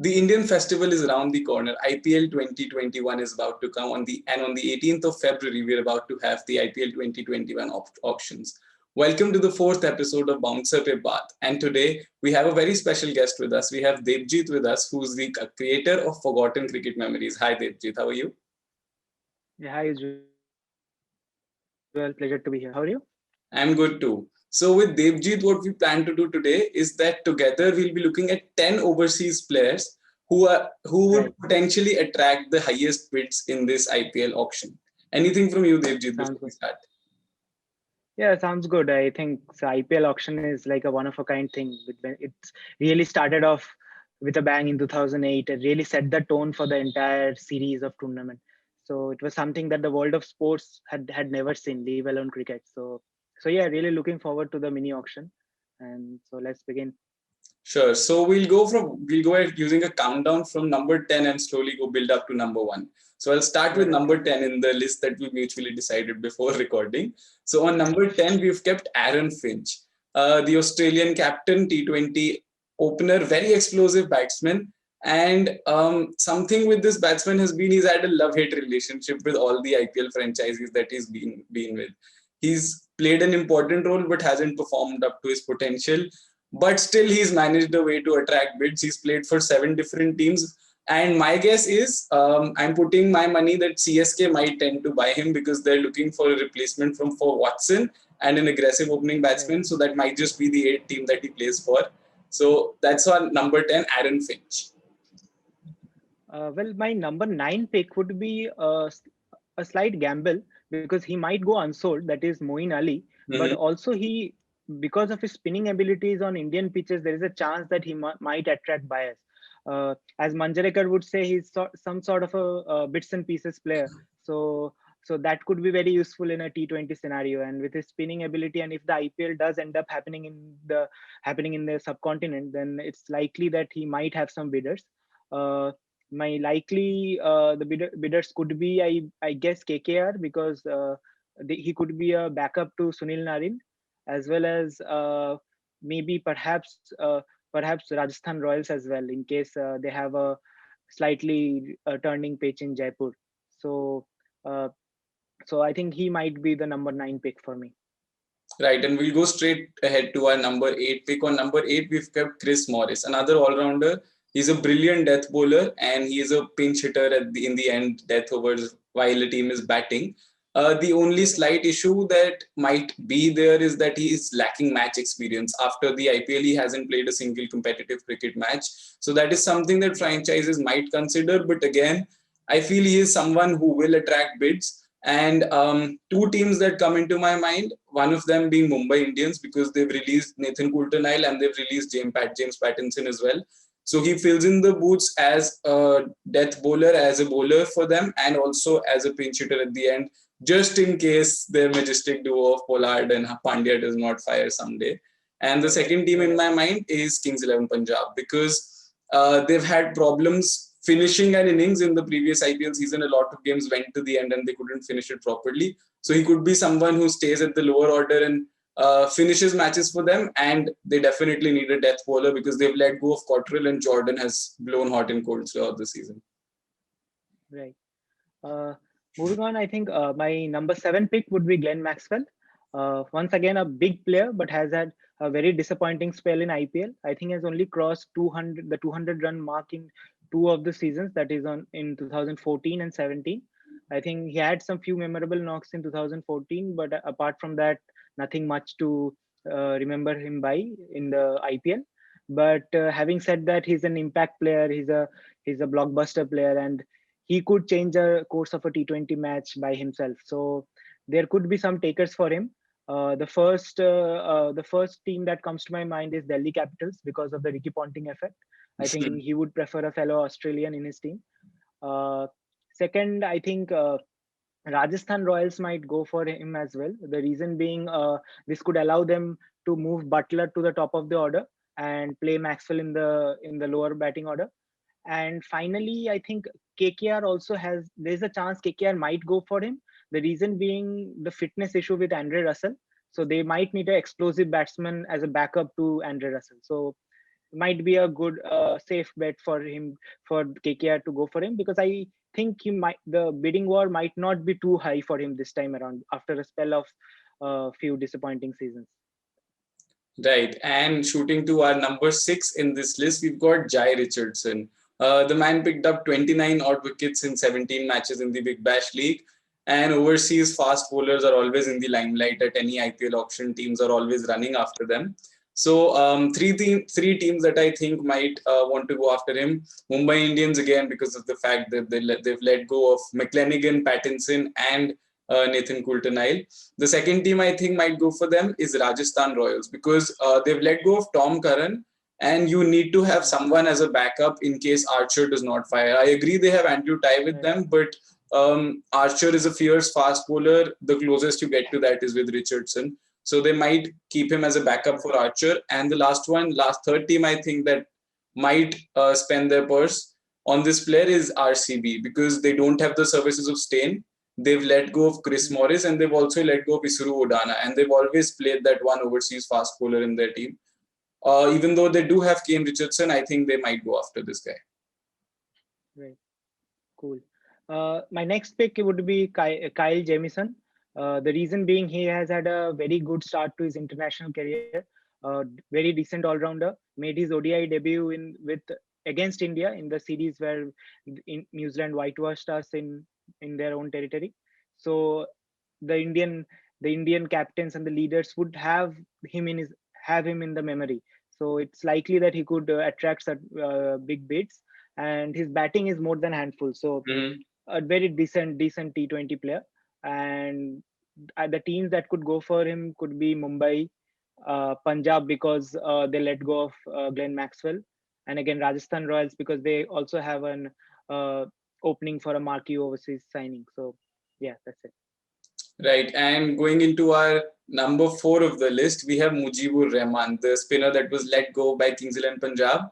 The Indian festival is around the corner. IPL 2021 is about to come on the 18th of February we're about to have the IPL 2021 auctions. Welcome to the fourth episode of Bouncer Ki Baat, and today we have a very special guest with us. We have Debjit with us, who's the creator of Forgotten Cricket Memories. Hi Debjit, how are you? Yeah, hi, Israel. Pleasure to be here. How are you? I'm good too. So with Debjit, what we plan to do today is that together we'll be looking at 10 overseas players who would Right. potentially attract the highest bids in this IPL auction. Anything from you, Debjit, Sounds before we good. start? Yeah, sounds good. I think the IPL auction is like a one of a kind thing. It's really started off with a bang in 2008. It really set the tone for the entire series of tournament. So it was something that the world of sports had never seen, leave alone cricket. So yeah, really looking forward to the mini auction. And so let's begin. Sure. So we'll go ahead using a countdown from number 10 and slowly go build up to number 1. So I'll start with Sure, number definitely. 10 in the list that we mutually decided before recording. So on number 10, we've kept Aaron Finch, the Australian captain, T20 opener, very explosive batsman. And something with this batsman has been he's had a love-hate relationship with all the IPL franchises that he's been with. He's played an important role but hasn't performed up to his potential, but still he's managed a way to attract bids. He's played for 7 different teams, and my guess is I'm putting my money that CSK might tend to buy him because they're looking for a replacement for Watson and an aggressive opening Right. batsman. So that might just be the 8 team that he plays for. So that's on number 10, Aaron Finch. Well, my number nine pick would be a slight gamble because he might go unsold. That is Moeen Ali, but Mm-hmm. also because of his spinning abilities on Indian pitches, there is a chance that he might attract buyers. As Manjarekar would say, he's some sort of a bits and pieces player. So, so that could be very useful in a T20 scenario. And with his spinning ability, and if the IPL does end up happening in the subcontinent, then it's likely that he might have some bidders. Uh, my likely bidders could be I guess KKR because he could be a backup to Sunil Narin, as well as maybe perhaps Rajasthan Royals as well, in case they have a slightly turning pitch in Jaipur. So uh, so I think he might be the number nine pick for me. Right, and we'll go straight ahead to our number 8 pick. On number 8, we've kept Chris Morris, another all-rounder. He's a brilliant death bowler, and he is a pinch hitter in the end, death overs while the team is batting. The only Right. slight issue that might be there is that he is lacking match experience. After the IPL, he hasn't played a single competitive cricket match. So that is something that Right. franchises might consider. But again, I feel he is someone who will attract bids. And 2 teams that come into my mind, one of them being Mumbai Indians because they've released Nathan Coulter-Nile and they've released James Pattinson as well. So he fills in the boots as a death bowler, as a bowler for them, and also as a pinch hitter at the end, just in case their majestic duo of Pollard and Pandya does not fire someday. And the Right. second team in Right. my mind is Kings 11 Punjab because they've had problems finishing an innings in the previous IPL season. A lot of games went to the end and they couldn't finish it properly. So he could be someone who stays at the lower order and finishes matches for them. And they definitely need a death bowler because they've let go of Cottrell and Jordan has blown hot and cold throughout the season. Right. Uh, Moving on, I think my number seven pick would be Glenn Maxwell. Once again, a big player, but has had a very disappointing spell in IPL. I think has only crossed 200 run mark in two of the seasons. That is on in 2014 and 17. I think he had some few memorable knocks in 2014, but apart from that, nothing much to remember him by in the IPL. But having said that, he's an impact player. He's a blockbuster player, and he could change the course of a T20 match by himself. So there could be some takers for him. The first team that comes to my mind is Delhi Capitals because of the Ricky Ponting effect. I think he would prefer a fellow Australian in his team. Uh, Second, I think Rajasthan Royals might go for him as well. The reason being, this could allow them to move Butler to the top of the order and play Maxwell in the lower batting order. And finally, I think KKR also there's a chance KKR might go for him. The reason being the fitness issue with Andre Russell. So they might need an explosive batsman as a backup to Andre Russell. So might be a good safe bet for him, for KKR to go for him, because I think the bidding war might not be too high for him this time around after a spell of few disappointing seasons. Right, and shooting to our number 6 in this list, we've got Jairichardson. The man picked up 29 odd wickets in 17 matches in the Big Bash League, and overseas fast bowlers are always in the limelight at any IPL auction. Teams are always running after them. So three teams that I think might want to go after him. Mumbai Indians again, because of the fact that they've let go of McClenaghan, Pattinson, and Nathan Coulter-Nile. The second team I think might go for them is Rajasthan Royals, because they've let go of Tom Curran, and you need to have someone as a backup in case Archer does not fire. I agree they have Andrew Tye with them, but Archer is a fierce fast bowler. The closest you get to that is with Richardson. So they might keep him as a backup for Archer. And the third team I think that might spend their purse on this player is RCB, because they don't have the services of Steyn. They've let go of Chris Morris, and they've also let go of Isuru Odana, and they've always played that one overseas fast bowler in their team. Even though they do have Kane Richardson, I think they might go after this guy. Right. Cool. My next pick would be Kyle Jamieson. The reason being, he has had a very good start to his international career. Very decent all-rounder. Made his ODI debut against India in the series where New Zealand whitewashed us in their own territory. So the Indian captains and the leaders would have him in the memory. So it's likely that he could attract big bids, and his batting is more than handful. So a very decent T20 player. And the teams that could go for him could be Mumbai, Punjab, because they let go of Glenn Maxwell, and again Rajasthan Royals because they also have an opening for a marquee overseas signing. So yeah, that's it. Right, and going into our number 4 of the list, we have Mujeeb Rahman, the spinner that was let go by Kings XI Punjab.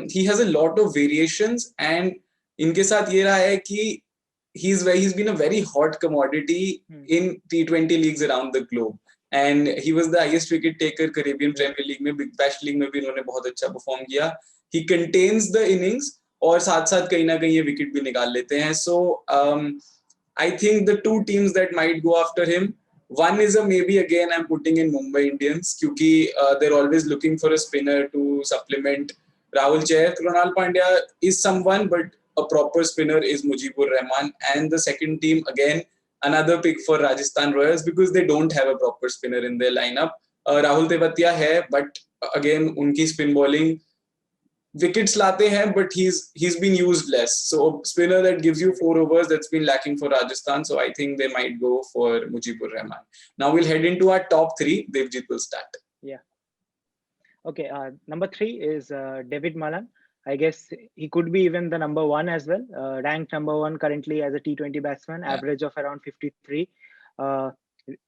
He has a lot of variations, and इनके साथ ये रहा है कि he's been a very hot commodity in T20 leagues around the globe, and he was the highest wicket taker Caribbean Premier League में, Big Bash League में भी इन्होंने बहुत अच्छा perform किया. He contains the innings और साथ-साथ कहीं ना कहीं ये wicket भी निकाल लेते हैं. So I think the two teams that might go after him, one is maybe again I'm putting in Mumbai Indians क्योंकि they're always looking for a spinner to supplement Rahul Chahar. Krunal Pandya is someone, but a proper spinner is Mujeeb Rahman. And the second team, again, another pick for Rajasthan Royals because they don't have a proper spinner in their lineup. Rahul Tewatia hai, but again, unki spin bowling wickets late hain, but he's been used less. So spinner that gives you 4 overs, that's been lacking for Rajasthan. So I think they might go for Mujeeb Rahman. Now we'll head into our top 3. Debjit will start. Yeah. Okay. Number 3 is David Malan. I guess he could be even the number 1 as well. Ranked number 1 currently as a T20 batsman, average of around 53.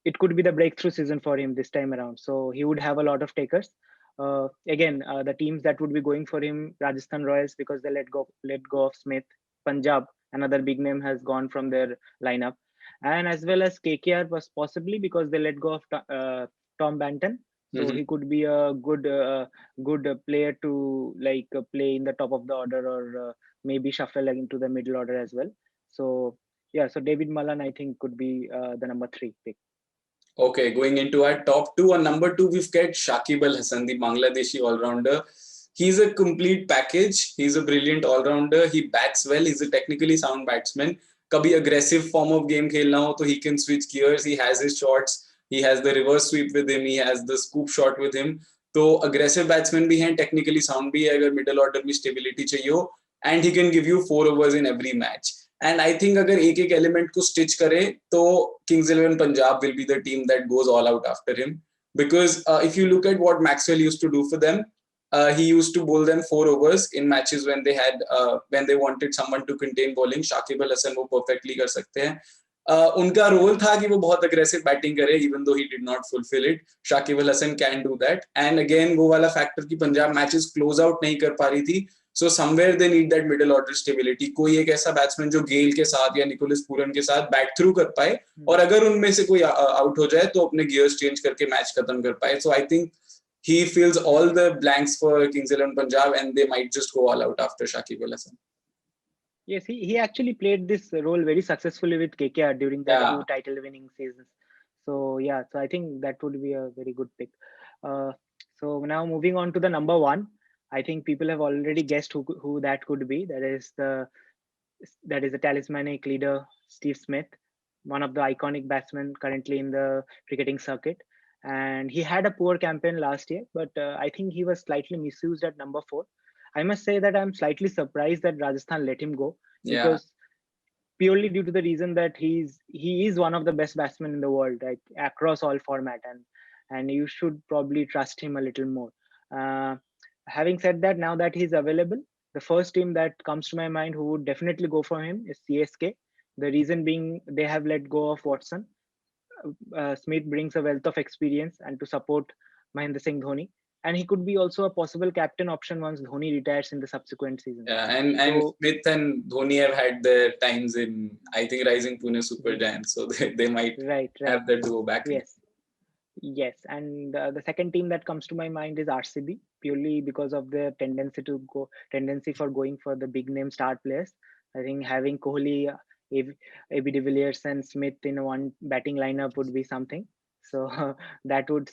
It could be the breakthrough season for him this time around. So he would have a lot of takers. Again, the teams that would be going for him, Rajasthan Royals, because they let go of Smith. Punjab, another big name, has gone from their lineup, and as well as KKR was possibly because they let go of Tom Banton. So he could be a good player to play in the top of the order, or maybe shuffle into the middle order as well. So yeah, so David Malan I think could be the number 3 pick. Okay, going into our top 2. On number 2, we've got Shakib Al Hasan, the Bangladeshi all-rounder. He's a complete package. He's a brilliant all-rounder. He bats well. He's a technically sound batsman. Kabhi aggressive form of game khelna ho, to he can switch gears. He has his shots. He has the reverse sweep with him. He has the scoop shot with him. So aggressive batsman bhi hain, technically sound bhi hai, agar middle order mein stability chahiye ho, and he can give you 4 overs in every match. And I think अगर एक element को stitch करे तो Kings XI Punjab will be the team that goes all out after him, because if you look at what Maxwell used to do for them, he used to bowl them 4 overs in matches when they wanted someone to contain bowling. Shakib Al Hasan वो perfectly कर सकते हैं. उनका role था कि वो बहुत aggressive batting करे, even though he did not fulfill it. Shakib Al Hasan can do that. And again वो वाला factor कि पंजाब matches close out नहीं कर पा रही थी. So somewhere they need that middle order stability. कोई एक ऐसा बैट्समैन जो गेल के साथ या निकोलस पूरन के साथ बैट थ्रू कर पाए, और अगर उनमें से कोई आउट हो जाए तो अपने गियर्स चेंज करके मैच खत्म कर पाए. So I think he fills all the blanks for Kings 11 Punjab, and they might just go all out after Shakib Al Hasan. Yes, he actually played this role very successfully with KKR during their Yeah. two title-winning seasons. So yeah, so I think that would be a very good pick. So now moving on to the number one, I think people have already guessed who that could be. That is the talismanic leader Steve Smith, one of the iconic batsmen currently in the cricketing circuit. And he had a poor campaign last year, but I think he was slightly misused at number 4. I must say that I'm slightly surprised that Rajasthan let him go, Yeah. because purely due to the reason that he is one of the best batsmen in the world, like across all format, and you should probably trust him a little more. Having said that, now that he's available, the first team that comes to my mind who would definitely go for him is CSK. The reason being they have let go of Watson. Smith brings a wealth of experience and to support Mahendra Singh Dhoni, and he could be also a possible captain option once Dhoni retires in the subsequent season. Yeah, and Smith and Dhoni have had their times in, I think, Rising Pune Super Giants, so they might have their duo back. Yes, and the second team that comes to my mind is RCB, purely because of their tendency for going for the big name star players. I think having Kohli, AB de Villiers, and Smith in one batting lineup would be something. So that would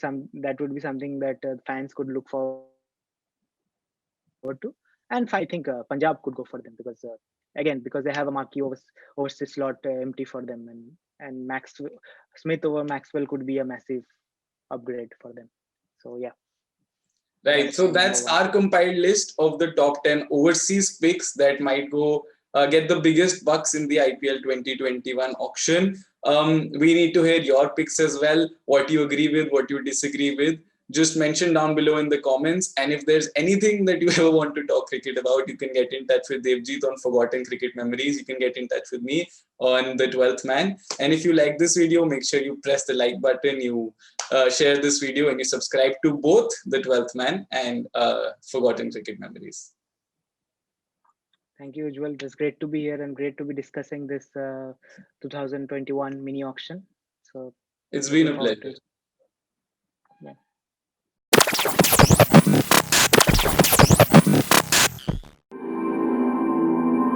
be something that fans could look forward to. And finally, I think Punjab could go for them because again, because they have a marquee overseas slot empty for them, and Smith over Maxwell could be a massive upgrade for them. So yeah. Right. So that's our compiled list of the top 10 overseas picks that might go get the biggest bucks in the IPL 2021 auction. We need to hear your picks as well, what you agree with, what you disagree with. Just mention down below in the comments. And if there's anything that you ever want to talk cricket about, you can get in touch with Debjit on Forgotten Cricket Memories. You can get in touch with me on the 12th Man. And if you like this video, make sure you press the like button, you share this video, and you subscribe to both the 12th Man and Forgotten Cricket Memories. Thank you, Ujjwal. It was great to be here and great to be discussing this 2021 mini auction. So it's been a pleasure. Yeah.